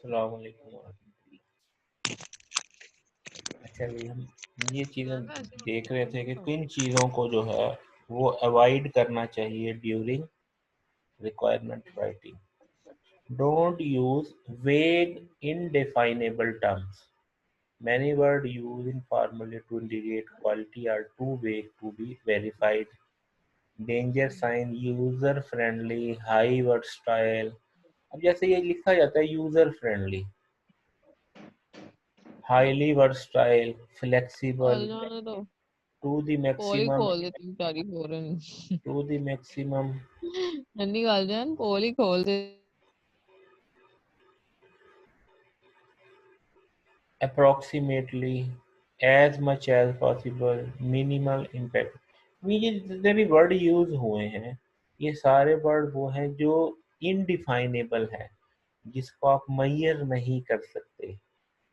अस्सलाम वालेकुम। अच्छा भाई, हम ये चीज़ें देख रहे थे कि किन चीज़ों को जो है वो अवॉइड करना चाहिए during requirement writing. Don't use वेग indefinable terms. Many words used informally to indicate quality are too vague to be verified. Danger sign, user friendly, high word style. अब जैसे ये लिखा जाता है user friendly, highly versatile, flexible, call जाने दो। To the pole ही maximum, खोल दे, तुम तारीफ हो रहे हैं। टू द मैक्सिमम, नन्ही गाल जान, पोल ही खोल दे। approximately, as much as possible, minimal impact। ये जितने भी वर्ड यूज हुए हैं ये सारे वर्ड वो हैं जो इनडिफाइनेबल है, जिसको आप मैयर नहीं कर सकते।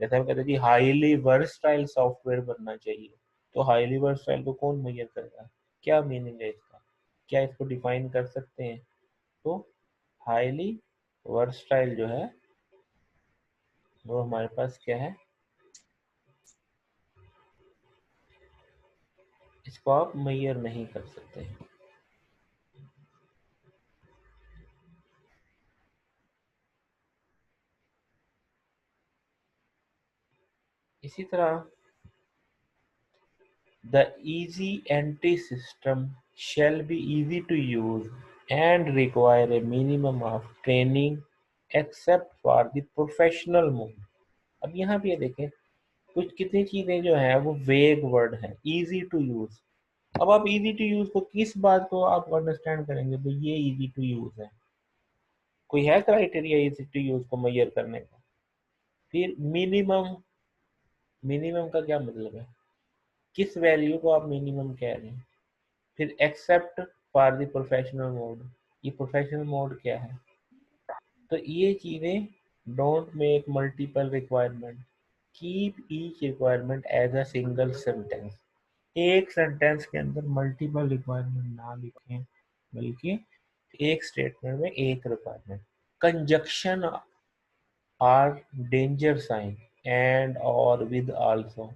जैसे हम कहते हैं कि हाईली वर्सटाइल सॉफ्टवेयर बनना चाहिए, तो हाईली वर्सटाइल को कौन मैयर करेगा? क्या मीनिंग है इसका? क्या इसको डिफाइन कर सकते हैं? तो हाईली वर्सटाइल जो है वो हमारे पास क्या है, इसको आप मैयर नहीं कर सकते। इसी तरह the easy entry system shall be easy to use and require a minimum of training except for the professional mode। अब यहाँ पे देखें, कुछ कितनी चीजें जो है वो वेग वर्ड है, इजी टू यूज। अब आप इजी टू यूज को किस बात को आप अंडरस्टैंड करेंगे भाई ये इजी टू यूज है? कोई है क्राइटेरिया इजी टू यूज को मेजर करने का? फिर मिनिमम, मिनिमम का क्या मतलब है? किस वैल्यू को आप मिनिमम कह रहे हैं? फिर except for the professional mode, ये प्रोफेशनल मोड क्या है? तो ये चीजें, don't make multiple requirement, keep each requirement as a single sentence. एक सेंटेंस के अंदर मल्टीपल रिक्वायरमेंट ना लिखें, बल्कि एक स्टेटमेंट में एक requirement. Conjunction are danger sign, and और विद आल्सो,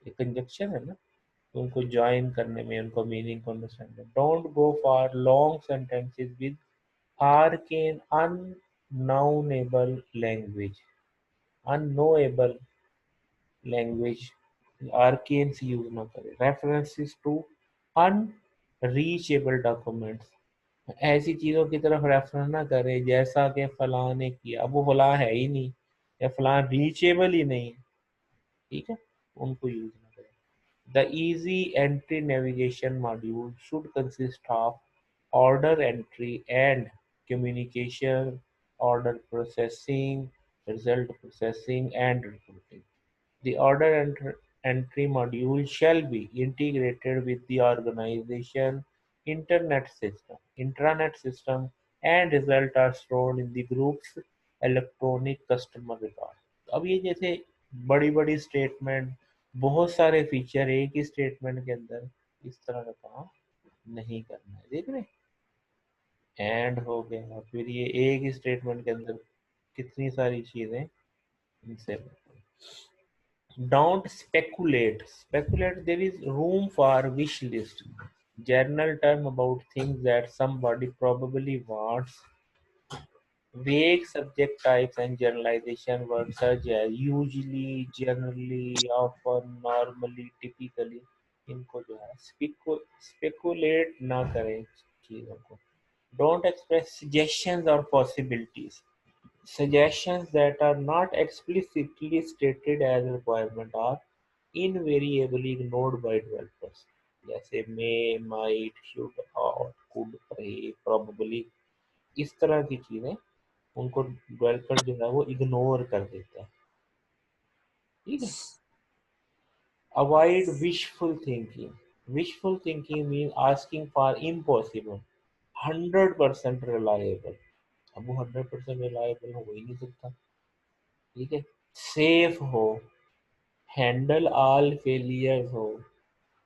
ये कंजक्शन है ना, तो उनको ज्वाइन करने में, उनको मीनिंग को अंडरस्टैंड करना। Don't go for long sentences with arcane unknownable language, unknowable language, arcane से यूज ना करें। रेफरेंसेस टू अनरीचेबल डॉक्यूमेंट्स, ऐसी चीज़ों की तरफ रेफर ना करें जैसा कि फलां ने किया, अब वो फलां है ही नहीं या फलां रीचेबल ही नहीं, ठीक है, उनको यूज ना करें। The easy entry navigation module should consist of order entry and communication, order processing, result processing, and reporting. The entry module shall be integrated with the organization intranet system, and results are stored in the group's electronic customer record। अब ये जैसे बड़ी बड़ी statement, बहुत सारे feature एक ही statement के अंदर, इस तरह का काम नहीं करना है। देख रहे, एंड हो गया, फिर ये एक ही स्टेटमेंट के अंदर कितनी सारी चीजें इनसे। Don't speculate. Speculate, there is room for wish list. General term about things that somebody probably wants. Vague subject types and generalization words such as usually, generally, often, normally, typically, इनको जो है speculate ना करें चीज़ों को। Don't express suggestions or possibilities. Suggestions that are not explicitly stated as a requirement are invariably ignored by developers, जैसे may, might, should, ought, could, pray, probably, इस तरह की चीजें उनको डेवलपर जो है वो इग्नोर कर देता है। ठीक है। Avoid wishful thinking. Wishful thinking mean asking for impossible. 100% reliable, अब वो 100% रिलायबल हो ही नहीं सकता। ठीक है। सेफ हो, हैंडल ऑल फेलियर्स हो,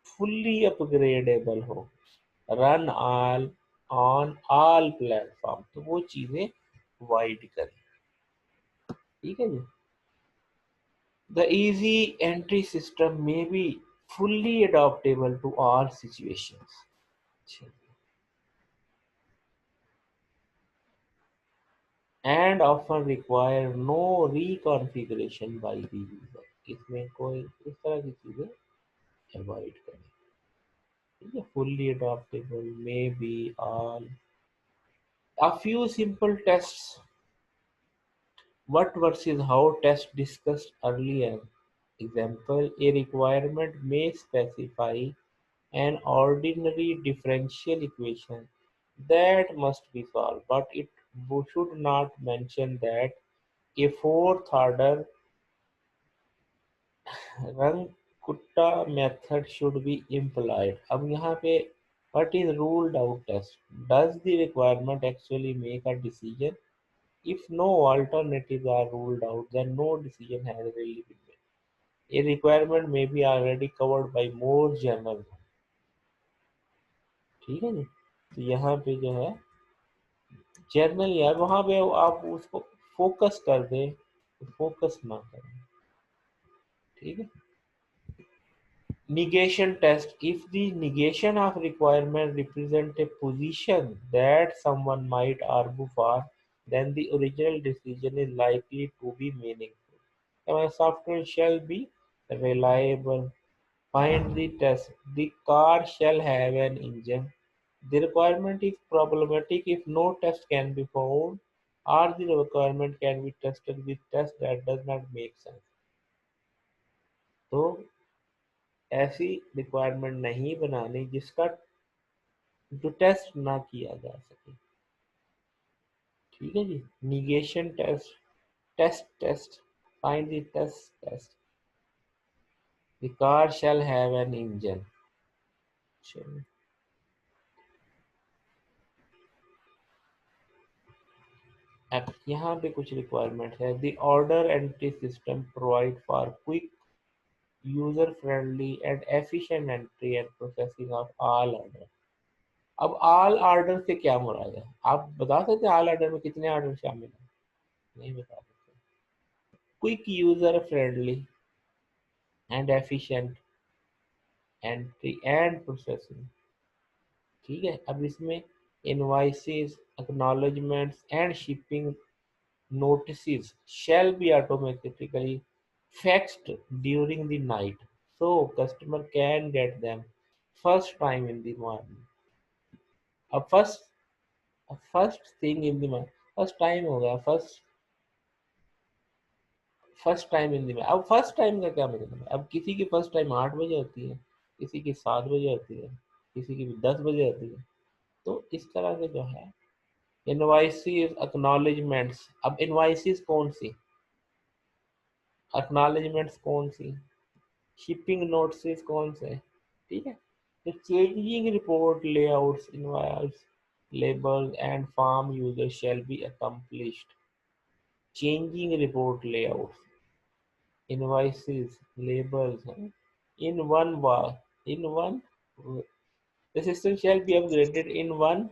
फुल्ली अपग्रेडेबल हो, run all on all platform, तो वो चीजें वाइड करें। ठीक है जी। The easy entry system may be fully adaptable to all situations and often require no reconfiguration by the user. इसमें कोई इस तरह की चीजें अवॉइड करें। ठीक है, fully adaptable may be all. A few simple tests. What versus how test discussed earlier. Example, a requirement may specify an ordinary differential equation that must be solved, but it should not mention that a fourth order Runge-Kutta method should be employed. अब यहाँ पे what is ruled out test? Does the requirement actually make a decision? If no alternatives are ruled out, then no decision has really been made. A requirement may be already covered by more general. ठीक है जी। तो यहाँ पे जो है general यार वहां पे आप उसको फोकस कर दें, फोकस ना करें। ठीक है। Negation test. If the negation of requirement represent a position that someone might argue for, then the original decision is likely to be meaningful. A software shall be reliable. Find the test. The car shall have an engine. The requirement is problematic if no test can be found, or the requirement can be tested with test that does not make sense. तो ऐसी requirement नहीं बनानी जिसका जो test ना किया जा सके। ठीक है जी। Negation test, test find the test the car shall have an engine. अब यहाँ पे कुछ रिक्वायरमेंट है। The order entry system provide for quick user friendly and efficient entry and processing of all order. अब ऑल ऑर्डर से क्या मुराद है? आप बता सकते हैं ऑल ऑर्डर में कितने ऑर्डर शामिल हैं? नहीं बता सकते। Quick user friendly and efficient entry and processing. ठीक है। अब इसमें invoices, acknowledgements and shipping notices shall be automatically faxed during the night so customer can get them first time in the morning. अब first thing in the morning, first time हो गया, first time in the morning. अब first time का क्या मतलब है? अब किसी की फर्स्ट टाइम 8 बजे होती है, किसी की 7 बजे होती है, किसी की 10 बजे होती है। तो इस तरह से जो है इनवाइसेस, एक्नॉलेजमेंट्स। अब इनवाइसेस कौन सी, एक्नॉलेजमेंट्स कौन सी, शिपिंग नोटिस कौन से? ठीक है। तो changing report layouts, invoice labels and farm users shall be accomplished. Changing report layouts, invoices, labels in one bar, in one, the system shall be upgraded in one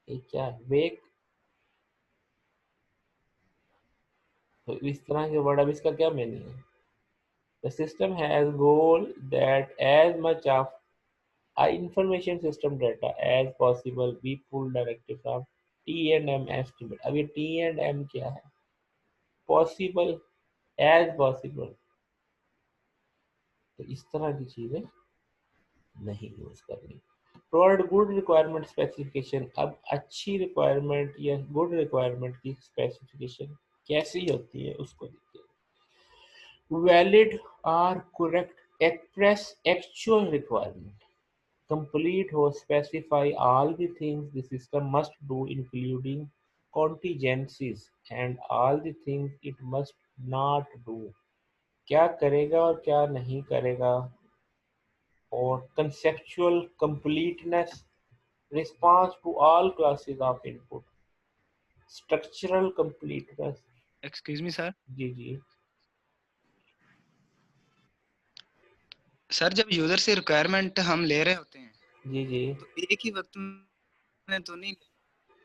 क्या week। तो इस तरह के वर्ड, अब इसका क्या मीनिंग है? The system has goal that as much of information system data as possible be pulled directly from T&M estimate। अब ये T&M क्या है? Possible, as possible। तो इस तरह की चीजें नहीं यूज करनी। Provide good requirement specification. अब अच्छी रिक्वायरमेंट या गुड रिक्वायरमेंट की स्पेसिफिकेशन कैसी होती है उसको देखिए। वैलिड और correct express actual requirement, complete or specify all the things the system must do including contingencies and all the things it must not do। क्या करेगा और क्या नहीं करेगा। और conceptual completeness, response to all classes of input, structural completeness। Excuse me sir. जी जी sir जब यूजर से रिक्वायरमेंट हम ले रहे होते हैं जी जी तो एक ही वक्त में तो नहीं,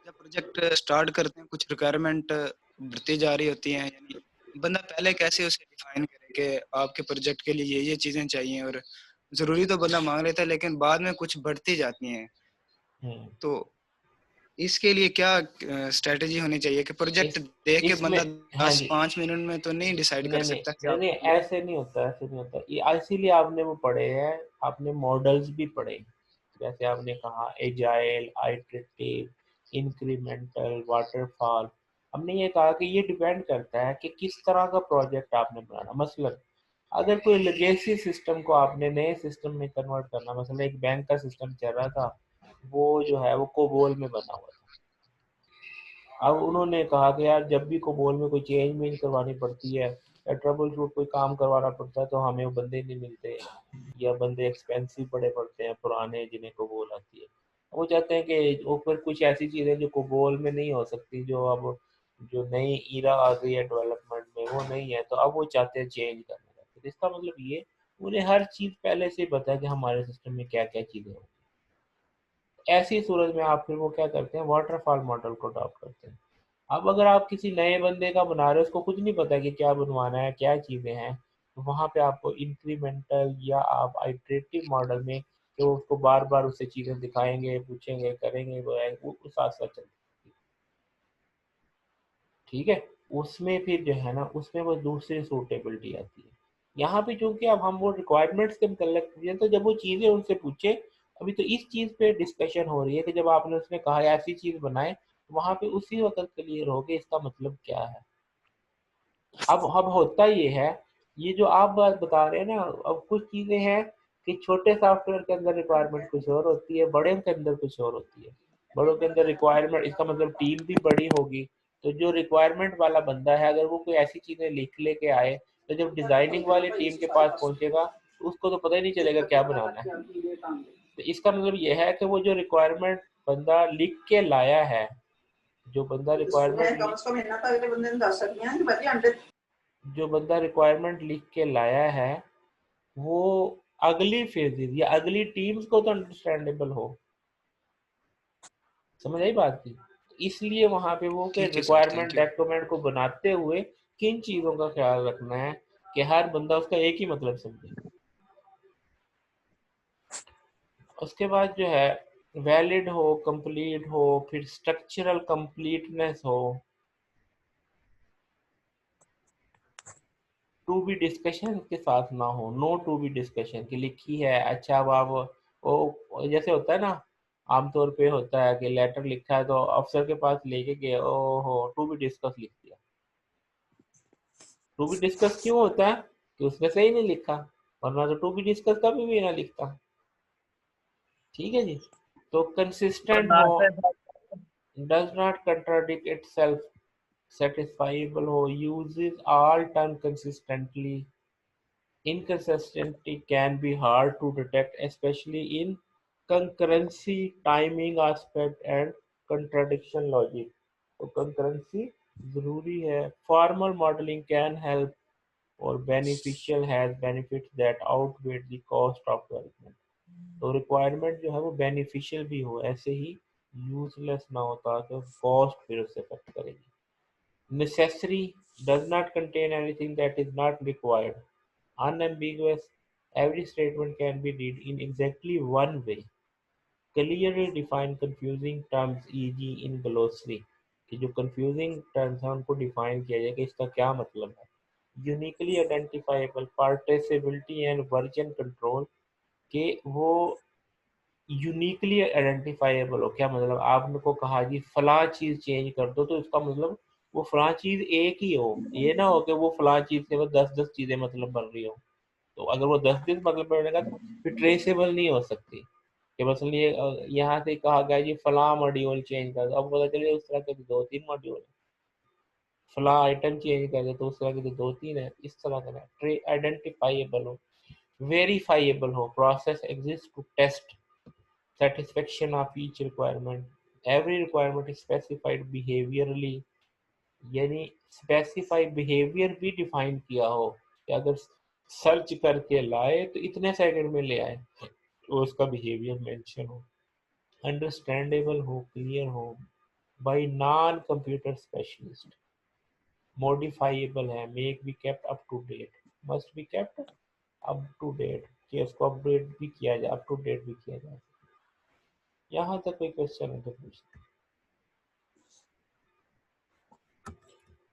जब प्रोजेक्ट स्टार्ट करते हैं कुछ रिक्वायरमेंट बढ़ती जा रही होती हैं, यानी बंदा पहले कैसे उसे डिफाइन करे कि आपके प्रोजेक्ट के लिए ये चीजें चाहिए, और जरूरी तो बंदा मांग लेता है लेकिन बाद में कुछ बढ़ती जाती हैं। तो इसके लिए क्या स्ट्रेटजी होनी चाहिए कि प्रोजेक्ट देख के इसमें बंदा हाँ जी 10-5 मिनट में तो नहीं डिसाइड कर नहीं नहीं सकता कि नहीं आप नहीं ऐसे नहीं होता, ऐसे नहीं होता ये, इसीलिए आपने वो पढ़े हैं, आपने मॉडल्स भी पढ़े, जैसे आपने कहा एजाइल, आइटरेटिव, इंक्रीमेंटल, वाटरफॉल। हमने ये कहा कि ये डिपेंड करता है कि किस तरह का प्रोजेक्ट आपने बनाना। मसलन अगर कोई लेगेसी सिस्टम को आपने नए सिस्टम में कन्वर्ट करना, मसलन एक बैंक का सिस्टम चल रहा था, वो जो है वो कोबोल में बना हुआ था। अब उन्होंने कहा कि यार जब भी कोबोल में कोई चेंज मेंज करवानी पड़ती है या ट्रबल शूट कोई काम करवाना पड़ता है तो हमें वो बंदे नहीं मिलते, या बंदे एक्सपेंसिव बड़े पड़ते हैं पुराने जिन्हें कोबोल आती है। वो चाहते हैं कि वो फिर कुछ ऐसी चीज़ें जो कोबोल में नहीं हो सकती, जो अब जो नई ईरा आ गई है डेवलपमेंट में वो नहीं है, तो अब वो चाहते हैं चेंज करने का। तो इसका मतलब ये उन्हें हर चीज़ पहले से ही पता है कि हमारे सिस्टम में क्या क्या चीज़ें होंगी। ऐसी सूरत में आप फिर वो क्या करते हैं, वाटरफॉल मॉडल को अडॉप्ट करते हैं। अब अगर आप किसी नए बंदे का बना रहे हो, उसको कुछ नहीं पता कि क्या बनवाना है, क्या चीज़ें हैं, तो वहाँ पे आपको इंक्रीमेंटल या आप आइटरेटिव मॉडल में कि वो उसको बार बार उससे चीज़ें दिखाएंगे, पूछेंगे, करेंगे, वो उस साथ साथ चलते हैं। ठीक है, उसमें फिर जो है ना उसमें वो दूसरी सूटेबिलिटी आती है। यहाँ पे चूंकि अब हम वो रिक्वायरमेंट्स के मतलब पूछे, तो जब वो चीज़ें उनसे पूछे, अभी तो इस चीज़ पे डिस्कशन हो रही है कि जब आपने उसने कहा ऐसी चीज़ बनाए, तो वहाँ पे उसी वक्त क्लियर हो गया इसका मतलब क्या है। अब होता ये है, ये जो आप बात बता रहे हैं ना, अब कुछ चीज़ें हैं कि छोटे सॉफ्टवेयर के अंदर रिक्वायरमेंट कुछ और होती है, बड़े के अंदर कुछ और होती है। बड़ों के अंदर रिक्वायरमेंट, इसका मतलब टीम भी बड़ी होगी, तो जो रिक्वायरमेंट वाला बंदा है अगर वो कोई ऐसी चीज़ें लिख लेके आए, तो जब डिज़ाइनिंग वाली टीम के पास पहुंचेगा तो उसको तो पता ही नहीं चलेगा क्या बनाना है। तो इसका मतलब ये है कि वो जो रिक्वायरमेंट बंदा लिख के लाया है, जो बंदा रिक्वायरमेंट जो बंदा रिक्वायरमेंट लिख के लाया है, वो अगली फेजेस या अगली टीम्स को तो अंडरस्टैंडेबल हो। समझ आई बात की? इसलिए वहां पे वो के ठीक है sir, requirement thank you. Document को बनाते हुए किन चीजों का ख्याल रखना है कि हर बंदा उसका एक ही मतलब समझे। उसके बाद जो है वैलिड हो, कंप्लीट हो, फिर स्ट्रक्चरल कंप्लीटनेस हो, टू बी डिस्कशन के साथ ना हो, नो टू बी डिस्कशन की लिखी है। अच्छा अब आप वो जैसे होता है ना, आमतौर पे होता है कि लेटर लिखा है तो अफसर के पास लेके गए, ओहो टू बी डिस्कस लिख दिया। टू बी डिस्कस क्यों होता है कि उसने सही नहीं लिखा, वरना तो टू बी डिस्कस कभी भी ना लिखता। ठीक है जी। तो कंसिस्टेंट हो, does not contradict itself, satisfiable हो, uses all term consistently. Inconsistency can be hard to detect, especially in concurrency, timing aspect and contradiction logic. तो concurrency ज़रूरी है। Formal modeling can help or beneficial has benefits that outweigh the cost of development. तो requirement जो है वो beneficial भी हो, ऐसे ही useless ना होता तो cost फिर उससे affect करेगी। Necessary does not contain anything that is not required. Unambiguous, every statement can be read in exactly one way. Clearly define confusing terms, e.g. in glossary, कि जो confusing terms हैं उनको define किया जाए कि इसका क्या मतलब है। Uniquely identifiable, participability and version control, कि वो यूनिकली आइडेंटिफाइबल हो। क्या मतलब, आपको कहा जी फलां चीज चेंज कर दो, तो इसका मतलब वो फलां चीज एक ही हो, ये ना हो कि वो फलां चीज से वो 10-10 चीजें मतलब बन रही हो। तो अगर वो 10-10 मतलब बनेगा तो फिर ट्रेसेबल नहीं हो सकती कि मसलन ये यहाँ से कहा गया जी फलां मॉड्यूल चेंज कर दो, अब पता चले उस तरह के तो 2-3 मॉड्यूल है। फलां आइटम चेंज कर दो तो उस तरह के तो 2-3 है। इस तरह का ट्रे आइडेंटिफाइबल हो, वेरीफाइबल हो, process exist to test satisfaction of each requirement. Every requirement is specified behaviorally, यानी specify behavior भी define किया हो कि अगर सर्च करके लाए तो इतने सेकंड में ले आए, तो उसका behavior mention हो, understandable हो, clear हो by non computer specialist. Modifiable है, may be kept up to date, must be kept up to date, कि उसको अपडेट भी किया जाए, अप टू डेट भी किया जाए। यहाँ तक कोई क्वेश्चन है तो पूछ।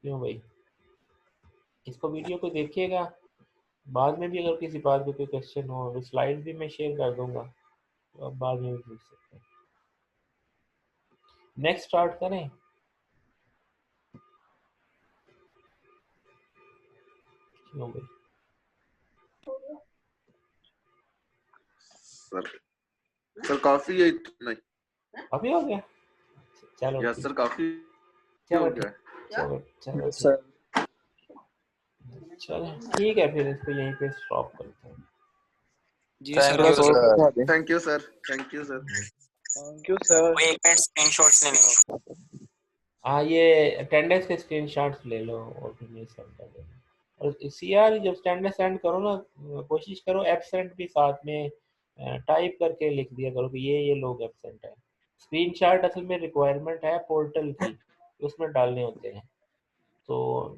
क्यों भाई, इसको वीडियो को देखिएगा, बाद में भी अगर किसी बात पे कोई क्वेश्चन हो, तो स्लाइड भी मैं शेयर कर दूंगा, तो आप बाद में भी पूछ सकते हैं। नेक्स्ट स्टार्ट करें। क्यों भाई, सर काफी है नहीं? अभी हो गया, चलो यस सर काफी चलो हो ठीक, गया। चलो चलो सर चलो ठीक है, फिर इसको यहीं पे स्टॉप करते हैं। जी थैंक सर यू आप sir. Thank you sir, thank you sir. Thank you sir. वो एक मिनट स्क्रीनशॉट्स लेने को। हाँ, ये अटेंडेंस के स्क्रीनशॉट्स ले लो और फिर ये सेंड कर देना। और सीआर जब अटेंडेंस सेंड करो ना, कोशिश करो एब्सेंट भी साथ में टाइप करके लिख दिया करो कि ये लोग एब्सेंट है। स्क्रीनशॉट असल में रिक्वायरमेंट है पोर्टल की, उसमें डालने होते हैं। तो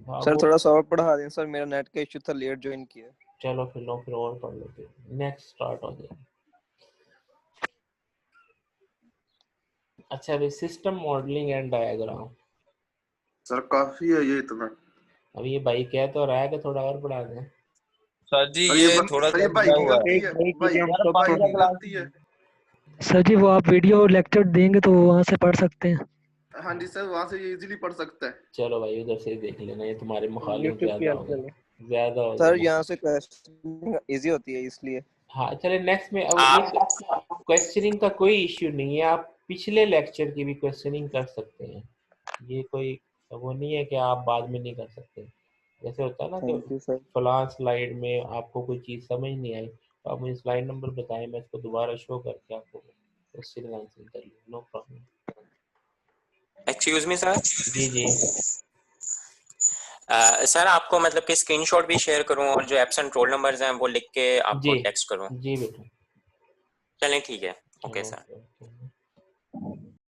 हाँ सर वो, थोड़ा सा और पढ़ा दें सर, मेरा नेट का इशू था, लेट ज्वाइन किया। चलो फिर लो, फिर और पढ़ लेते हैं। नेक्स्ट स्टार्ट हो जाए। अच्छा अभी system modelling and diagram. Sir काफी है ये इतना। अब ये भाई कह तो रहा है कि थोड़ा और पढ़ा दें। सर जी सर ये थोड़ा सर सा ये भाई दिया की हुआ है। गलती है, भाई यार भाई पंद्रह की क्लास गलती है। सर जी वो आप वीडियो लेक्चर देंगे तो वहाँ से पढ़ सकते हैं। हाँ जी सर, वहाँ से ये इजीली पढ़ सकता है। चलो भाई उधर से देख लेना, ये तुम्हारे मुखालिफ यूट्यूब की ज्यादा हेल्प हो ले गए, लो ज्यादा हो सर, गए। यहाँ से क्वेश्चन इजी होती है इसलिए। हाँ चले नेक्स्ट में। अब ये क्वेश्चनिंग का कोई इश्यू नहीं है, आप पिछले लेक्चर की भी क्वेश्चनिंग कर सकते हैं। ये कोई वो नहीं है कि आप बाद में नहीं कर सकते। जैसे होता है ना कि थैंक यू सर। फलां स्लाइड में आपको कोई चीज़ समझ नहीं आई, तो आप मुझे स्लाइड नंबर बताएं, मैं इसको दोबारा शो करके आपको क्वेश्चन आंसर कर लूँ, no problem. Excuse me sir. जी जी सर आपको मतलब कि स्क्रीनशॉट भी शेयर करूं और जो एब्सेंट रोल नंबर्स हैं वो लिख के आपको जी टेक्स्ट करूं? जी बेटा, चलें ठीक है, ओके चलो सर। ओके।